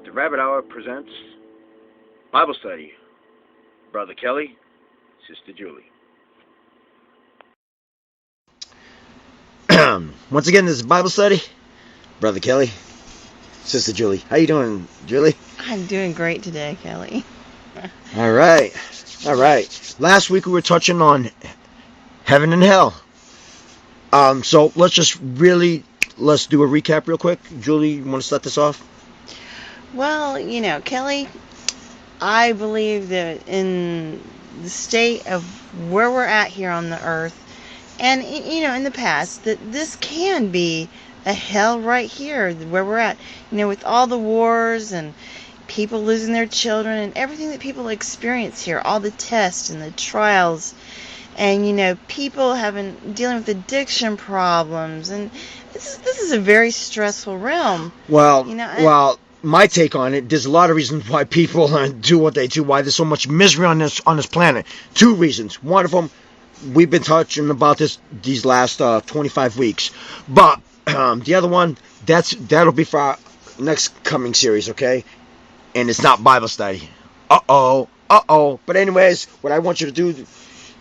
The Rabbit Hour presents Bible Study. Brother Kelly, Sister Julie. Once again, this is Bible Study. Brother Kelly, Sister Julie. How you doing, Julie? I'm doing great today, Kelly. All right. Last week we were touching on heaven and hell. So let's do a recap real quick. Julie, you want to start this off? Well, Kelly, I believe that in the state of where we're at here on the earth, and, in the past, that this can be a hell right here where we're at. With all the wars and people losing their children and everything that people experience here, all the tests and the trials, and, people dealing with addiction problems, and this is a very stressful realm. Well, my take on it, there's a lot of reasons why people do what they do, why there's so much misery on this planet. Two reasons. One of them, we've been touching about these last 25 weeks. But the other one, that'll be for our next coming series, okay? And it's not Bible study. Uh-oh. But anyways, what I want you to do,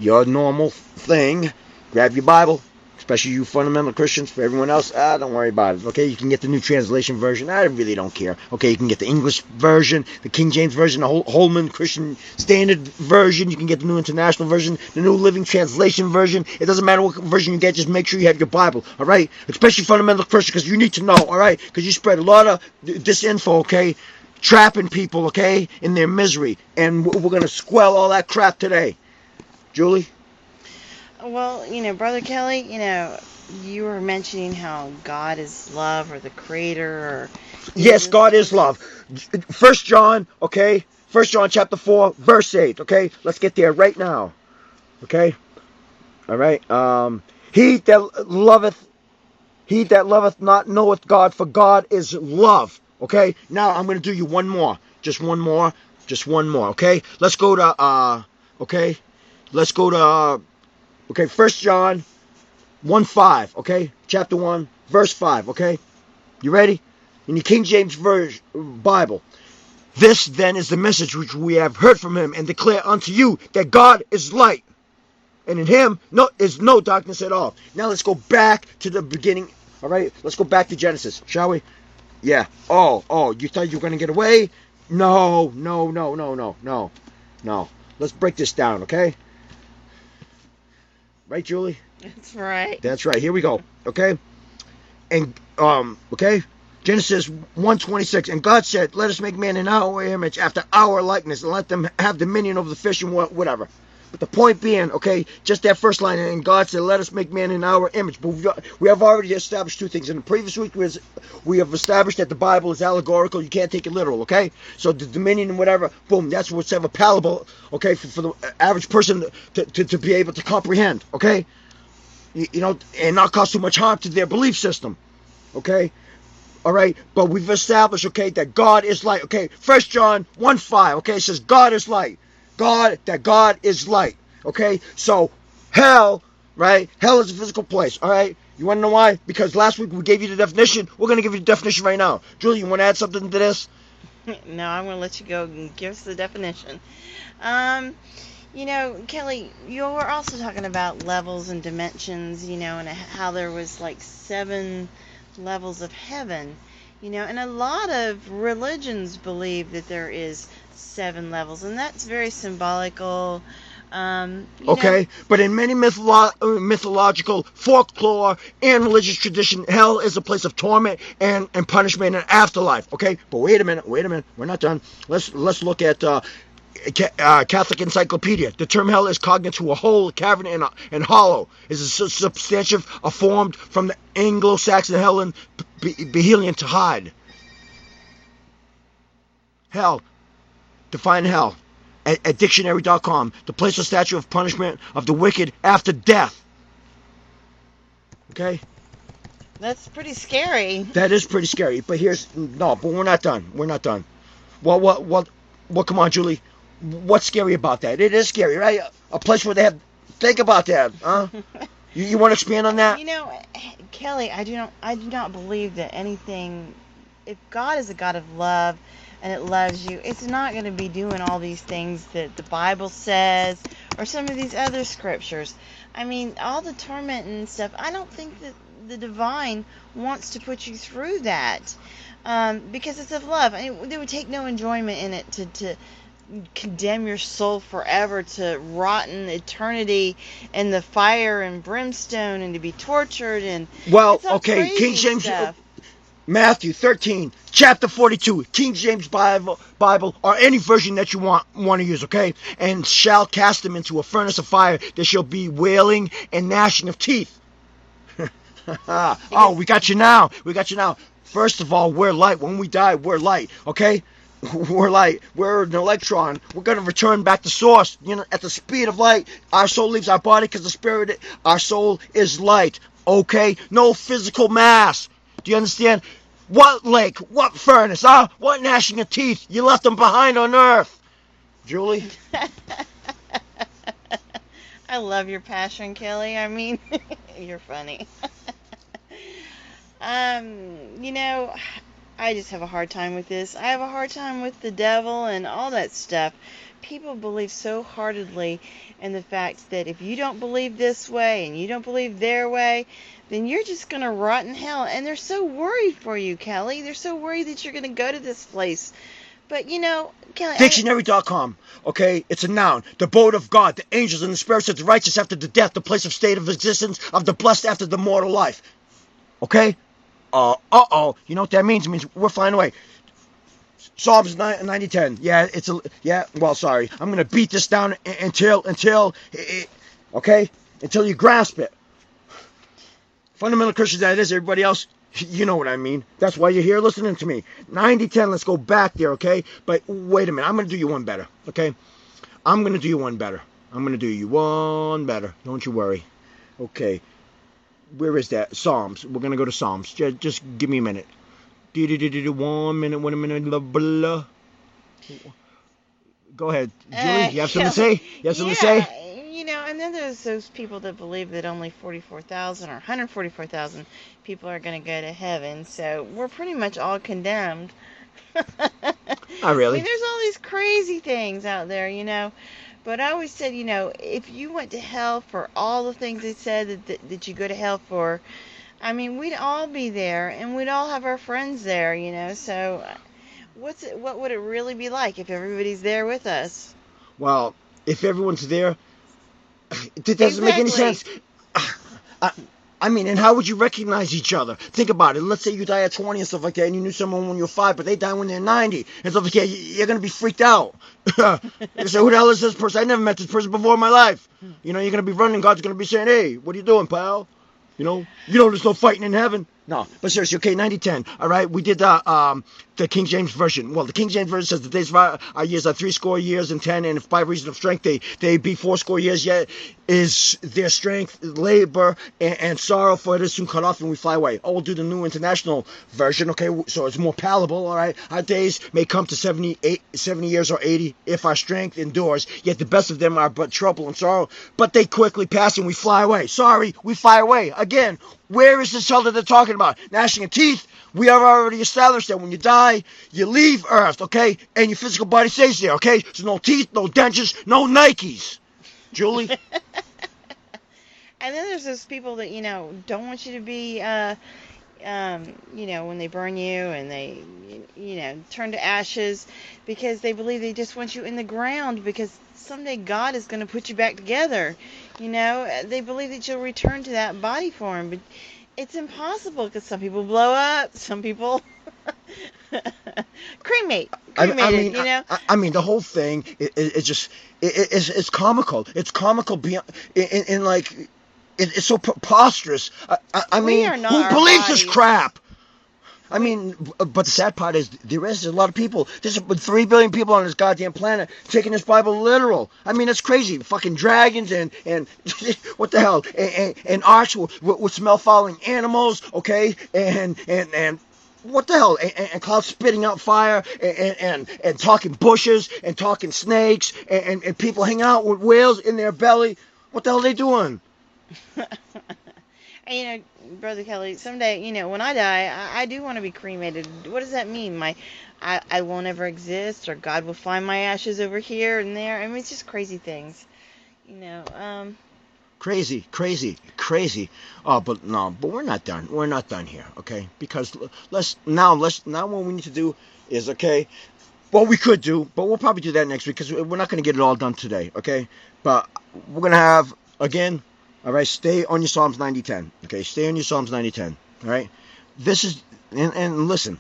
your normal thing, grab your Bible, especially you fundamental Christians. For everyone else, don't worry about it, okay? You can get the New Translation Version. I really don't care. Okay, you can get the English version, the King James Version, the Holman Christian Standard Version. You can get the New International Version, the New Living Translation Version. It doesn't matter what version you get, just make sure you have your Bible, all right? Especially fundamental Christian, because you need to know, all right? Because you spread a lot of disinfo, okay? Trapping people, okay, in their misery. And we're going to squelch all that crap today. Julie? Well, Brother Kelly, you were mentioning how God is love, or the creator, or... Yes, God is love. 1 John, okay? 1 John chapter 4, verse 8, okay? Let's get there right now, okay? All right? He that loveth not knoweth God, for God is love, okay? Now, I'm going to do you one more, okay? Let's go to, okay, 1 John 1:5, okay? Chapter 1, verse 5, okay? You ready? In the King James Version Bible. This then is the message which we have heard from him and declare unto you, that God is light, and in him is no darkness at all. Now let's go back to the beginning, all right? Let's go back to Genesis, shall we? Yeah. Oh, you thought you were going to get away? No. Let's break this down, okay? Right, Julie? That's right. That's right. Here we go. Okay? And okay? Genesis 1:26. And God said, "Let us make man in our image, after our likeness, and let them have dominion over the fish and whatever." But the point being, okay, just that first line, and God said, "Let us make man in our image." But we have already established two things. In the previous week, we have established that the Bible is allegorical. You can't take it literal, okay? So the dominion and whatever, boom, that's what's ever palatable, okay, for the average person to be able to comprehend, okay? And not cause too much harm to their belief system, okay? All right, but we've established, okay, that God is light, okay? 1 John 1:5, okay, it says God is light. God is light, okay? So hell, right? Hell is a physical place, all right? You want to know why? Because last week we gave you the definition. We're going to give you the definition right now. Julie, you want to add something to this? No, I'm going to let you go and give us the definition. Kelly, you were also talking about levels and dimensions, and how there was like 7 levels of heaven, and a lot of religions believe that there is 7 levels, and that's very symbolical. But in many mythological folklore and religious tradition, hell is a place of torment and punishment and afterlife. Okay, but wait a minute, we're not done. Let's look at Catholic Encyclopedia. The term hell is cognate to a hole, cavern, and hollow. Is a substantive formed from the Anglo-Saxon Helen Behelian to hide. Hell. Define hell. At dictionary.com. The place or statue of punishment of the wicked after death. Okay? That's pretty scary. That is pretty scary. But but we're not done. Well, come on, Julie. What's scary about that? It is scary, right? A place where they have... Think about that, huh? You want to expand on that? Kelly, I do not believe that anything... If God is a God of love, and it loves you, it's not going to be doing all these things that the Bible says or some of these other scriptures. I mean, all the torment and stuff, I don't think that the divine wants to put you through that, because it's of love. I mean, there would take no enjoyment in it to condemn your soul forever to rotten eternity in the fire and brimstone and to be tortured, and Well, it's all okay, King crazy James, stuff. Matthew 13, chapter 42, King James Bible, or any version that you want to use, okay? And shall cast them into a furnace of fire. There shall be wailing and gnashing of teeth. Oh, we got you now. We got you now. First of all, we're light. When we die, we're light, okay? We're light. We're an electron. We're going to return back to source. You know, at the speed of light, our soul leaves our body because the spirit, our soul is light, okay? No physical mass. Do you understand? What lake? What furnace? Huh? What gnashing of teeth? You left them behind on earth. Julie? I love your passion, Kelly. I mean, you're funny. You know, I just have a hard time with this. I have a hard time with the devil and all that stuff. People believe so heartedly in the fact that if you don't believe this way and you don't believe their way, then you're just going to rot in hell. And they're so worried for you, Kelly. They're so worried that you're going to go to this place. But, you know, Kelly, Dictionary.com, okay? It's a noun. The abode of God, the angels and the spirits of the righteous after the death, the place of state of existence of the blessed after the mortal life. Okay? You know what that means? It means we're flying away. Psalms 90:10. Sorry. I'm going to beat this down until you grasp it. Fundamental Christians, that is, everybody else, you know what I mean. That's why you're here listening to me. 90:10, let's go back there, okay? But wait a minute. I'm going to do you one better, okay? I'm going to do you one better. Don't you worry. Okay. Where is that? Psalms. We're going to go to Psalms. Just give me a minute. 1 minute, 1 minute, blah, blah. Go ahead. Julie, you have something to say? You know, and then there's those people that believe that only 44,000 or 144,000 people are going to go to heaven. So we're pretty much all condemned. Not really. I mean, there's all these crazy things out there, you know. But I always said, you know, if you went to hell for all the things they said that you go to hell for, I mean, we'd all be there, and we'd all have our friends there, you know. So, what would it really be like if everybody's there with us? Well, if everyone's there, it doesn't make any sense. I mean, and how would you recognize each other? Think about it. Let's say you die at 20 and stuff like that, and you knew someone when you were 5, but they die when they're 90 and stuff like that. You're going to be freaked out. So who the hell is this person? I never met this person before in my life. You know, you're going to be running. God's going to be saying, hey, what are you doing, pal? You know, there's no fighting in heaven. No, but seriously, okay, 90:10. All right, we did the King James Version. Well, the King James Version says the days of our years are 60 years and 10, and if by reason of strength they be 60 years, yet is their strength, labor, and sorrow, for it is soon cut off and we fly away. Oh, we'll do the New International Version, okay, so it's more palatable, all right? Our days may come to 70 years or 80 if our strength endures, yet the best of them are but trouble and sorrow, but they quickly pass and we fly away. Sorry, we fly away. Again, where is this hell that they're talking about? Gnashing of teeth? We have already established that when you die, you leave Earth, okay? And your physical body stays there, okay? So no teeth, no dentures, no Nikes. Julie? And then there's those people that, you know, don't want you to be, you know, when they burn you and they, you know, turn to ashes because they believe they just want you in the ground because someday God is going to put you back together. You know, they believe that you'll return to that body form, but it's impossible because some people blow up, some people cremated, you know. I mean, the whole thing is just, it's comical. It's comical beyond, in like, it's so preposterous. I We mean, are not who our believes this bodies. crap? I mean, but the sad part is there is a lot of people. There's 3 billion people on this goddamn planet taking this Bible literal. I mean, that's crazy. Fucking dragons and what the hell? And arts with smell following animals, okay? And what the hell? And clouds spitting out fire and talking bushes and talking snakes and people hanging out with whales in their belly. What the hell are they doing? And, you know, Brother Kelly, someday, you know, when I die, I do want to be cremated. What does that mean? I won't ever exist, or God will find my ashes over here and there. I mean, it's just crazy things, you know. Crazy, crazy, crazy. Oh, but no, but we're not done. We're not done here, okay? Because let's now what we need to do is, okay. What we could do, but we'll probably do that next week because we're not going to get it all done today, okay? But we're going to have again. All right, stay on your Psalms 90:10. Okay, stay on your Psalms 90:10. All right, this is and listen.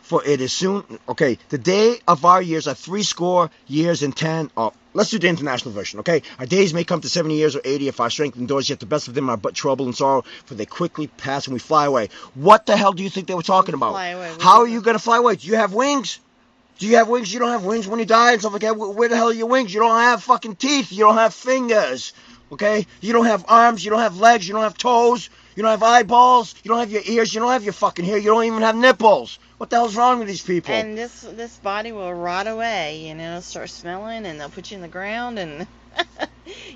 For it is soon, okay, the day of our years are 80 years and 10. Oh, let's do the international version, okay? Our days may come to 70 years or 80 if our strength endures, yet the best of them are but trouble and sorrow, for they quickly pass and we fly away. What the hell do you think they were talking about? Fly away. How are you going to fly away? Do you have wings? Do you have wings? You don't have wings when you die and stuff like that. Where the hell are your wings? You don't have fucking teeth. You don't have fingers, okay? You don't have arms. You don't have legs. You don't have toes. You don't have eyeballs. You don't have your ears. You don't have your fucking hair. You don't even have nipples. What the hell's wrong with these people? And this body will rot away, you know, start smelling, and they'll put you in the ground, and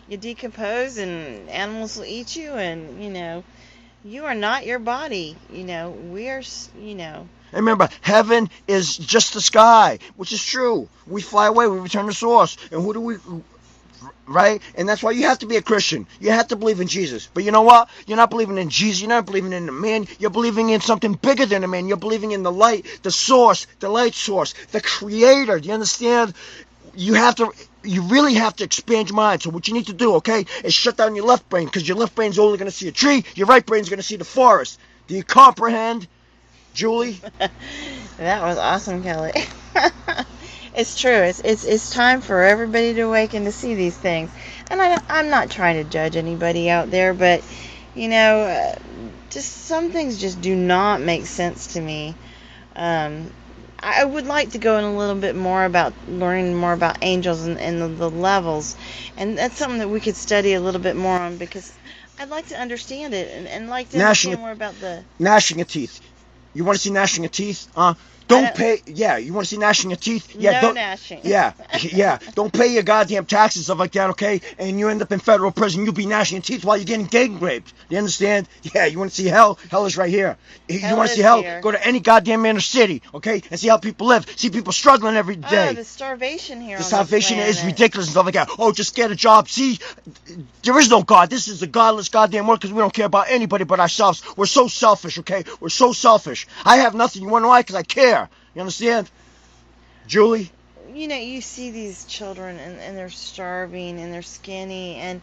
you decompose, and animals will eat you, and, you know, you are not your body, you know, we are, you know. And remember, heaven is just the sky, which is true. We fly away, we return to source. And who do we, right? And that's why you have to be a Christian. You have to believe in Jesus. But you know what? You're not believing in Jesus. You're not believing in the man. You're believing in something bigger than a man. You're believing in the light, the source, the light source, the creator. Do you understand? You really have to expand your mind. So what you need to do, okay, is shut down your left brain, because your left brain's only going to see a tree. Your right brain's going to see the forest. Do you comprehend, Julie? That was awesome, Kelly. It's true. It's time for everybody to awaken to see these things. And I'm not trying to judge anybody out there, but, you know, just some things just do not make sense to me. I would like to go in a little bit more about learning more about angels and the levels. And that's something that we could study a little bit more on, because I'd like to understand it and like to understand more about the... Gnashing of teeth. You want to see gnashing of teeth? Yeah, you want to see gnashing of teeth? Yeah, no gnashing. Yeah. Don't pay your goddamn taxes and stuff like that, okay? And you end up in federal prison. You'll be gnashing your teeth while you're getting gang raped. You understand? Yeah, you want to see hell? Hell is right here. You want to see hell? Here. Go to any goddamn inner city, okay? And see how people live. See people struggling every day. Oh, the starvation here. The starvation is ridiculous and stuff like that. Oh, just get a job. See, there is no God. This is a godless goddamn world because we don't care about anybody but ourselves. We're so selfish, okay? We're so selfish. I have nothing. You want to know why? Because I care. You understand? Julie? You know, you see these children and they're starving and they're skinny and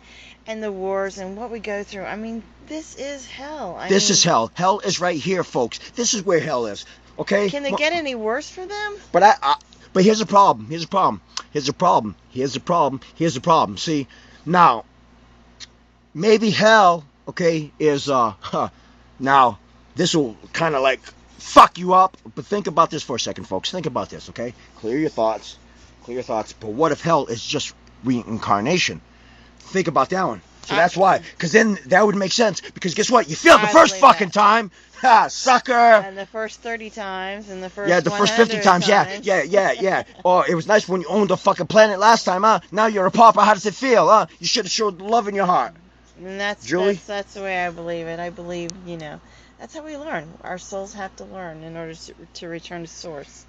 the wars and what we go through. I mean, this is hell. This is hell. Hell is right here, folks. This is where hell is. Okay? Can they get any worse for them? But here's a problem. Here's a problem. See, now, maybe hell, okay, is now this will kind of like fuck you up, but think about this for a second, folks. Think about this, okay? Clear your thoughts. But what if hell is just reincarnation? Think about that one. So that's why, because then that would make sense. Because guess what? You failed the first fucking time. Ha, sucker. And the first 30 times, and the first the first 50 times. Yeah. Oh, it was nice when you owned the fucking planet last time, huh? Now you're a pauper. How does it feel, huh? You should have showed love in your heart. And that's the way I believe it. I believe, you know, that's how we learn. Our souls have to learn in order to return to source.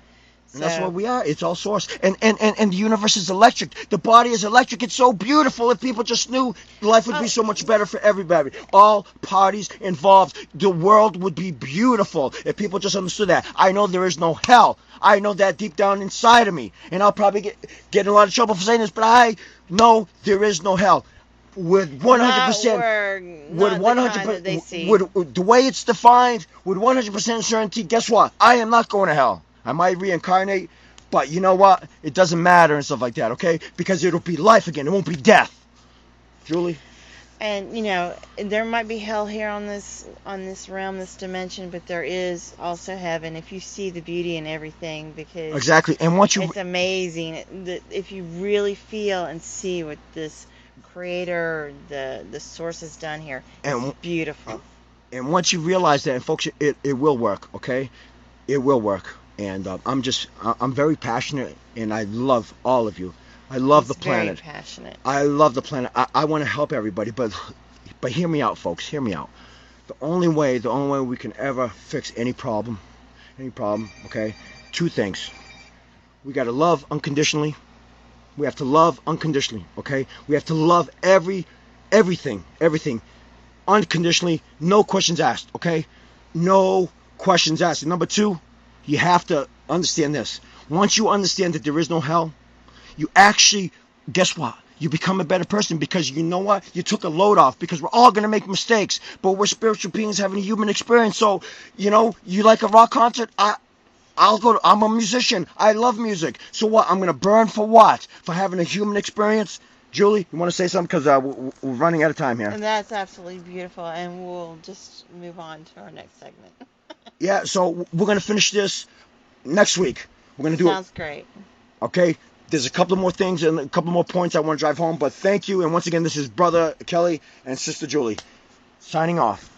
And that's what we are. It's all source. And the universe is electric. The body is electric. It's so beautiful. If people just knew, life would be so much better for everybody. All parties involved. The world would be beautiful if people just understood that. I know there is no hell. I know that deep down inside of me. And I'll probably get in a lot of trouble for saying this, but I know there is no hell. With 100%, with 100%, with the way it's defined, with 100% certainty, guess what? I am not going to hell. I might reincarnate, but you know what? It doesn't matter and stuff like that, okay? Because it'll be life again. It won't be death. Julie? And, you know, there might be hell here on this realm, this dimension, but there is also heaven if you see the beauty in everything, because exactly. And once you... It's amazing. If you really feel and see what this creator, the source has done here, it's beautiful. And once you realize that, and folks, it will work, okay? It will work. And I'm very passionate, and I love all of you. I love the planet. Very passionate. I love the planet. I want to help everybody, but hear me out, folks. Hear me out. The only way we can ever fix any problem, okay? Two things. We got to love unconditionally. We have to love unconditionally, okay? We have to love everything unconditionally, no questions asked, okay? No questions asked. And number two, you have to understand this. Once you understand that there is no hell, you actually, guess what? You become a better person because you know what? You took a load off because we're all going to make mistakes, but we're spiritual beings having a human experience. So, you like a rock concert? I'm a musician. I love music. So what? I'm going to burn for what? For having a human experience? Julie, you want to say something? Because we're running out of time here. And that's absolutely beautiful. And we'll just move on to our next segment. Yeah, so we're going to finish this next week. We're going to do Sounds great. Okay? There's a couple more things and a couple more points I want to drive home, but thank you. And once again, this is Brother Kelly and Sister Julie signing off.